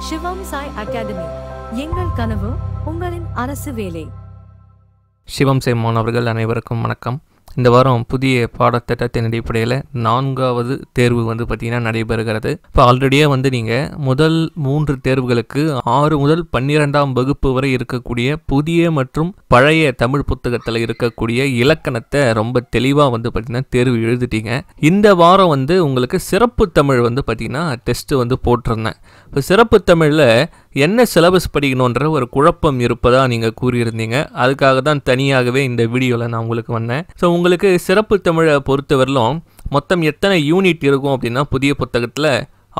சிவம் Sai academy. எங்கள் கனவு உங்களின் அரசு வேலை. சிவம் சாய் மாணவர்கள் அனைவருக்கும் வணக்கம். இந்த வாரம் புதிய பாடத்திட்டத்தின் அடிப்படையில் 4வது தேர்வு பார்த்திங்கன்னா நடைபெறுகிறது. இப்போ ஆல்ரெடியே நீங்கள் முதல் 3 தேர்வுகளுக்கு 6 முதல் 12ஆம் வகுப்பு வரை இருக்கக்கூடிய புதிய மற்றும் பழைய தமிழ் புத்தகத்தில் இருக்கக்கூடிய இலக்கணத்தை ரொம்ப தெளிவாக பார்த்திங்கன்னா தேர்வு எழுதிட்டீங்க. இந்த வாரம் உங்களுக்கு சிறப்பு தமிழ் பார்த்திங்கன்னா டெஸ்ட்டு போட்டிருந்தேன். இப்போ சிறப்பு தமிழில் என்ன சிலபஸ் படிக்கணுன்ற ஒரு குழப்பம் இருப்பதாக நீங்கள் கூறியிருந்தீங்க. அதுக்காக தான் தனியாகவே இந்த வீடியோவில் நான் உங்களுக்கு வந்தேன். ஸோ உங்களுக்கு சிறப்பு தமிழை பொறுத்தவரையிலும் மொத்தம் எத்தனை யூனிட் இருக்கும் அப்படின்னா, புதிய புத்தகத்தில்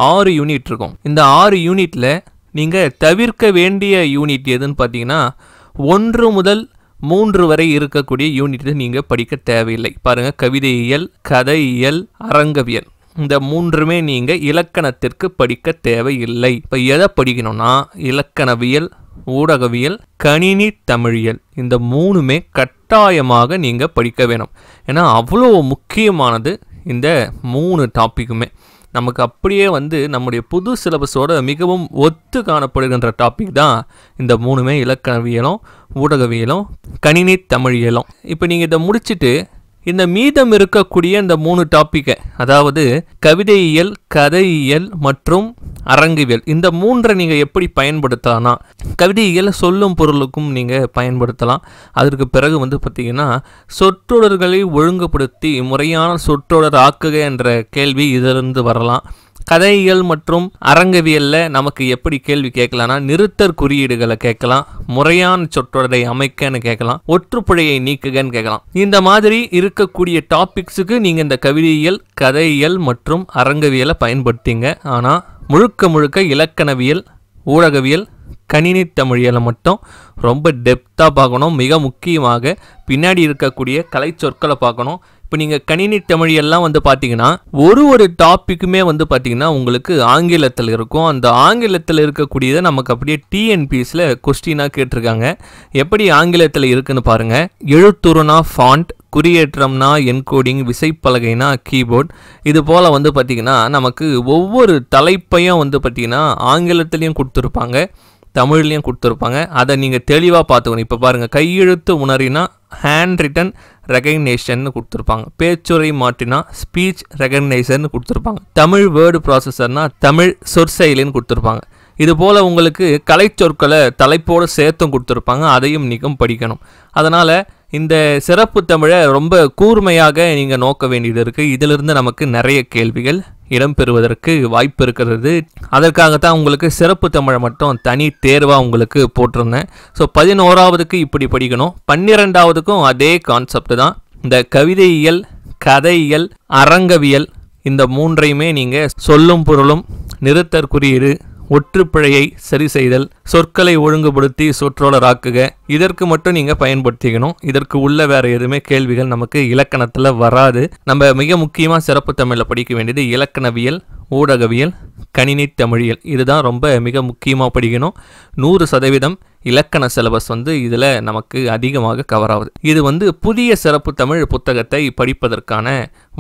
6 யூனிட் இருக்கும். இந்த 6 யூனிட்டில் நீங்கள் தவிர்க்க வேண்டிய யூனிட் எதுன்னு பார்த்தீங்கன்னா 1 முதல் 3 வரை இருக்கக்கூடிய யூனிட் நீங்கள் படிக்க தேவையில்லை. பாருங்கள், கவிதையியல், கதையியல், அரங்கவியல், இந்த 3மே நீங்கள் இலக்கணத்திற்கு படிக்க தேவையில்லை. இப்போ எதை படிக்கணும்னா இலக்கணவியல், ஊடகவியல், கணினி தமிழியல், இந்த 3மே கட்டாயமாக நீங்கள் படிக்க வேணும். ஏன்னா அவ்வளோ முக்கியமானது இந்த 3 டாப்பிக்குமே. நமக்கு அப்படியே நம்முடைய புது சிலபஸோட மிகவும் ஒத்து காணப்படுகின்ற டாபிக் தான் இந்த 3மே, இலக்கணவியலும், ஊடகவியலும், கணினி தமிழியலும். இப்போ நீங்கள் இதை முடிச்சுட்டு இந்த மீதம் இருக்கக்கூடிய இந்த 3 டாப்பிக்கை, அதாவது கவிதையியல், கதையியல் மற்றும் அரங்கவியல், இந்த 3 நீங்கள் எப்படி பயன்படுத்தலாம்னா, கவிதையியல் சொல்லும் பொருளுக்கும் நீங்கள் பயன்படுத்தலாம். அதற்கு பிறகு பார்த்தீங்கன்னா சொற்றொடர்களை ஒழுங்குபடுத்தி முறையான சொற்றொடர் ஆக்குக என்ற கேள்வி இதிலிருந்து வரலாம். கதையியல் மற்றும் அரங்கவியலில் நமக்கு எப்படி கேள்வி கேட்கலாம்னா, நிறுத்தற் குறியீடுகளை கேட்கலாம், முறையான சொற்றொடரை அமைக்கன்னு கேட்கலாம், ஒற்றுப்புழையை நீக்குகன்னு கேட்கலாம். இந்த மாதிரி இருக்கக்கூடிய டாபிக்ஸுக்கு நீங்கள் இந்த கவிதையியல், கதையியல் மற்றும் அரங்கவியலை பயன்படுத்திங்க. ஆனால் முழுக்க இலக்கணவியல், ஊடகவியல், கணினி தமிழியலை மட்டும் ரொம்ப டெப்த்தாக பார்க்கணும். மிக முக்கியமாக பின்னாடி இருக்கக்கூடிய கலை சொற்களை பார்க்கணும். இப்போ நீங்கள் கணினி தமிழியெல்லாம் பார்த்தீங்கன்னா ஒரு டாப்பிக்குமே பார்த்தீங்கன்னா உங்களுக்கு ஆங்கிலத்தில் இருக்கும். அந்த ஆங்கிலத்தில் இருக்கக்கூடியதை நமக்கு அப்படியே டிஎன்பிஎஸ்சில் கொஸ்டினாக கேட்டிருக்காங்க. எப்படி ஆங்கிலத்தில் இருக்குன்னு பாருங்கள். எழுத்துருனா ஃபாண்ட், குறியேற்றம்னா என்கோடிங், விசைப்பலகைனா கீபோர்ட், இது போல் பார்த்தீங்கன்னா நமக்கு ஒவ்வொரு தலைப்பையும் பார்த்தீங்கன்னா ஆங்கிலத்திலையும் கொடுத்துருப்பாங்க, தமிழ்லையும் கொடுத்துருப்பாங்க. அதை நீங்கள் தெளிவாக பார்த்துக்கணும். இப்போ பாருங்கள், கையெழுத்து உணரினா ஹேண்ட் ரிட்டன் ரெகக்னேஷன் கொடுத்துருப்பாங்க, பேச்சுரை மாற்றினா ஸ்பீச் ரெகக்னைசர்னு கொடுத்துருப்பாங்க, தமிழ் வேர்டு ப்ராசஸர்னா தமிழ் சொற்செயலின்னு கொடுத்துருப்பாங்க. இது போல் உங்களுக்கு கலை சொற்களை தலைப்போடு சேர்த்தும் கொடுத்துருப்பாங்க. அதையும் நீங்கள் படிக்கணும். அதனால் இந்த சிறப்பு தமிழை ரொம்ப கூர்மையாக நீங்கள் நோக்க வேண்டியது இருக்குது. இதிலிருந்து நமக்கு நிறைய கேள்விகள் இடம்பெறுவதற்கு வாய்ப்பு இருக்கிறது. அதற்காகத்தான் உங்களுக்கு சிறப்பு தமிழை மட்டும் தனி தேர்வாக உங்களுக்கு போட்டிருந்தேன். ஸோ 11ஆவதுக்கு இப்படி படிக்கணும், 12ஆவதுக்கும் அதே கான்செப்ட் தான். இந்த கவிதையியல், கதையியல், அரங்கவியல், இந்த 3ஐயுமே நீங்கள் சொல்லும் பொருளும், நிறுத்தற் குறியீடு, ஒற்றுப்பிழையை சரி செய்தல், சொற்களை ஒழுங்குபடுத்தி சொற்றொடராக்குக, இதற்கு மட்டும் நீங்கள் பயன்படுத்திக்கணும். இதற்கு உள்ள வேறு எதுவுமே கேள்விகள் நமக்கு இலக்கணத்தில் வராது. நம்ம மிக முக்கியமாக சிறப்பு தமிழில் படிக்க வேண்டியது இலக்கணவியல், ஊடகவியல், கணினி தமிழியல், இதுதான் ரொம்ப மிக முக்கியமாக படிக்கணும். 100% இலக்கண சிலபஸ் இதில் நமக்கு அதிகமாக கவர் ஆகுது. இது புதிய சிறப்பு தமிழ் புத்தகத்தை படிப்பதற்கான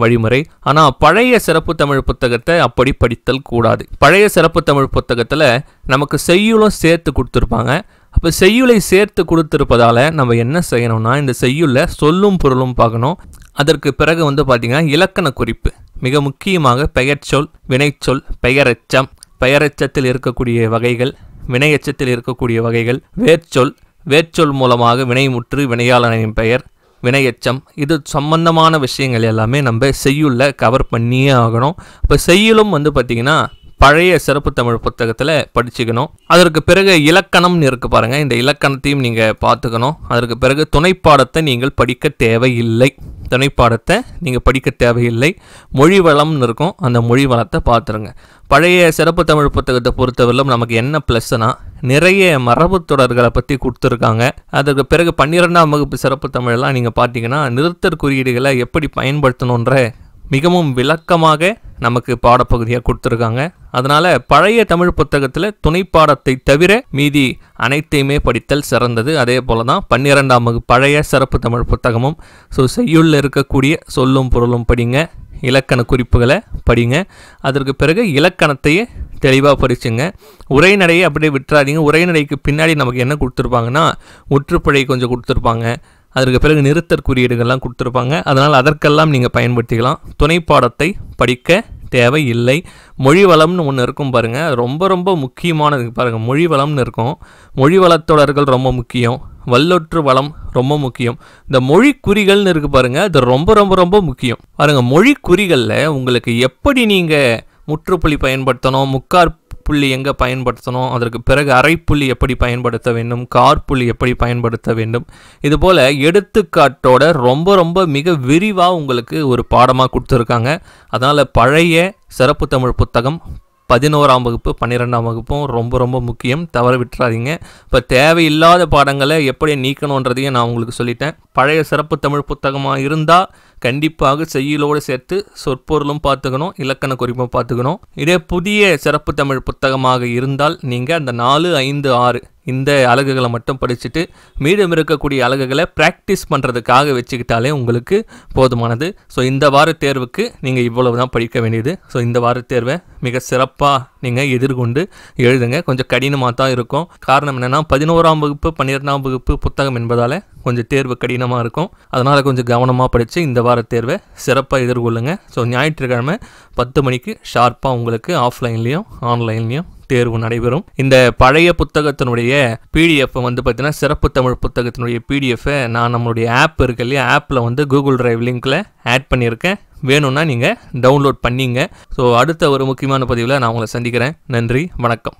வழிமுறை. ஆனால் பழைய சிறப்பு தமிழ் புத்தகத்தை அப்படி படித்தல் கூடாது. பழைய சிறப்பு தமிழ் புத்தகத்தில் நமக்கு செய்யுளும் சேர்த்து கொடுத்துருப்பாங்க. அப்போ செய்யுளை சேர்த்து கொடுத்துருப்பதால் நம்ம என்ன செய்யணும்னா, இந்த செய்யுளில் சொல்லும் பொருளும் பார்க்கணும். அதற்கு பிறகு பார்த்தீங்கன்னா இலக்கண குறிப்பு, மிக முக்கியமாக பெயர்ச்சொல், வினைச்சொல், பெயரெச்சம், பெயரெச்சத்தில் இருக்கக்கூடிய வகைகள், வினையெச்சத்தில் இருக்கக்கூடிய வகைகள், வேர்ச்சொல், வேர்ச்சொல் மூலமாக வினைமுற்று, வினையாளனின் பெயர், வினையெச்சம், இது சம்பந்தமான விஷயங்கள் எல்லாமே நம்ம செய்யுளில் கவர் பண்ணியே ஆகணும். இப்போ செய்யுளும் பார்த்தீங்கன்னா பழைய சிறப்பு தமிழ் புத்தகத்தில் படிச்சுக்கணும். அதற்கு பிறகு இலக்கணம்னு இருக்குது பாருங்கள், இந்த இலக்கணத்தையும் நீங்கள் பார்த்துக்கணும். அதற்கு பிறகு துணைப்பாடத்தை நீங்கள் படிக்க தேவையில்லை. துணைப்பாடத்தை நீங்கள் படிக்க தேவையில்லை. மொழி வளம்னு இருக்கும், அந்த மொழி வளத்தை பார்த்துருங்க. பழைய சிறப்பு தமிழ் புத்தகத்தை பொறுத்தவரையிலும் நமக்கு என்ன ப்ளஸ்னா, நிறைய மரபு தொடர்களை பற்றி கொடுத்துருக்காங்க. அதற்கு பிறகு 12ஆம் வகுப்பு சிறப்பு தமிழெல்லாம் நீங்கள் பார்த்தீங்கன்னா நிறுத்தற் குறியீடுகளை எப்படி பயன்படுத்தணுன்ற மிகவும் விளக்கமாக நமக்கு பாடப்பகுதியாக கொடுத்துருக்காங்க. அதனால் பழைய தமிழ் புத்தகத்தில் துணைப்பாடத்தை தவிர மீதி அனைத்தையுமே படித்தல் சிறந்தது. அதே போல் தான் 12ஆம் வகுப்பு பழைய சிறப்பு தமிழ் புத்தகமும். ஸோ செய்யுளில் இருக்கக்கூடிய சொல்லும் பொருளும் படிங்க, இலக்கண குறிப்புகளை படிங்க. அதற்கு பிறகு இலக்கணத்தையே தெளிவாக படிச்சுங்க. உரைநடையை அப்படியே விட்டுறாதீங்க. உரைநடைக்கு பின்னாடி நமக்கு என்ன கொடுத்துருப்பாங்கன்னா முற்றுப்புழை கொஞ்சம் கொடுத்துருப்பாங்க, அதற்கு பிறகு நிறுத்தற் குறியீடுகள்லாம் கொடுத்துருப்பாங்க. அதனால் அதற்கெல்லாம் நீங்கள் பயன்படுத்திக்கலாம். துணை பாடத்தை படிக்க தேவை இல்லை. மொழி வளம்னு ஒன்று இருக்கும் பாருங்கள், ரொம்ப ரொம்ப முக்கியமானது பாருங்கள். மொழி வளம்னு இருக்கும், மொழி வளத்தொடர்கள் ரொம்ப முக்கியம், வல்லொற்று வளம் ரொம்ப முக்கியம். இந்த மொழி குறிகள்னு இருக்குது பாருங்கள், அது ரொம்ப ரொம்ப ரொம்ப முக்கியம் பாருங்கள். மொழி குறிகளில் உங்களுக்கு எப்படி நீங்கள் முற்றுப்புள்ளி பயன்படுத்தணும், முக்கார் புள்ளி எங்கே பயன்படுத்தணும், அதற்கு பிறகு அரைப்புள்ளி எப்படி பயன்படுத்த வேண்டும், காற்புள்ளி எப்படி பயன்படுத்த வேண்டும், இதுபோல் எடுத்துக்காட்டோட ரொம்ப ரொம்ப மிக விரிவாக உங்களுக்கு ஒரு பாடமாக கொடுத்துருக்காங்க. அதனால் பழைய சிறப்பு தமிழ் புத்தகம் 11ஆம் வகுப்பு 12ஆம் வகுப்பும் ரொம்ப ரொம்ப முக்கியம், தவற விட்டுறாதீங்க. இப்போ தேவையில்லாத பாடங்களை எப்படி நீக்கணுன்றதையும் நான் உங்களுக்கு சொல்லிட்டேன். பழைய சிறப்பு தமிழ் புத்தகமாக இருந்தால் கண்டிப்பாக செய்யுளோடு சேர்த்து சொற்பொருளும் பார்த்துக்கணும், இலக்கண குறிப்பும் பார்த்துக்கணும். இதே புதிய சிறப்பு தமிழ் புத்தகமாக இருந்தால் நீங்கள் அந்த 4, 5, 6 இந்த அலகுகளை மட்டும் படிச்சுட்டு மீதம் இருக்கக்கூடிய அலகுகளை ப்ராக்டிஸ் பண்ணுறதுக்காக வச்சுக்கிட்டாலே உங்களுக்கு போதுமானது. ஸோ இந்த வார தேர்வுக்கு நீங்கள் இவ்வளவு தான் படிக்க வேண்டியது. ஸோ இந்த வார தேர்வை மிக சிறப்பாக நீங்கள் எதிர்கொண்டு எழுதுங்க. கொஞ்சம் கடினமாக தான் இருக்கும். காரணம் என்னென்னா 11ஆம் வகுப்பு 12ஆம் வகுப்பு புத்தகம் என்பதால் கொஞ்சம் தேர்வு கடினமாக இருக்கும். அதனால் கொஞ்சம் கவனமாக படித்து இந்த வார தேர்வை சிறப்பாக எதிர்கொள்ளுங்க. ஸோ ஞாயிற்றுக்கிழமை 10 மணிக்கு ஷார்ப்பாக உங்களுக்கு ஆஃப்லைன்லேயும் ஆன்லைன்லேயும் தேர்வு நடைபெறும். இந்த பழைய புத்தகத்தினுடைய பிடிஎஃப் வந்து பார்த்தீங்கன்னா சிறப்பு தமிழ் புத்தகத்தினுடைய பிடிஎஃப்பை நான் நம்மளுடைய ஆப் இருக்கு இல்லையா, ஆப்பில் வந்து கூகுள் டிரைவ் லிங்க்கில் ஆட் பண்ணியிருக்கேன். வேணும்னா நீங்கள் டவுன்லோட் பண்ணிங்க. ஸோ அடுத்த ஒரு முக்கியமான பதிவில் நான் உங்களை சந்திக்கிறேன். நன்றி, வணக்கம்.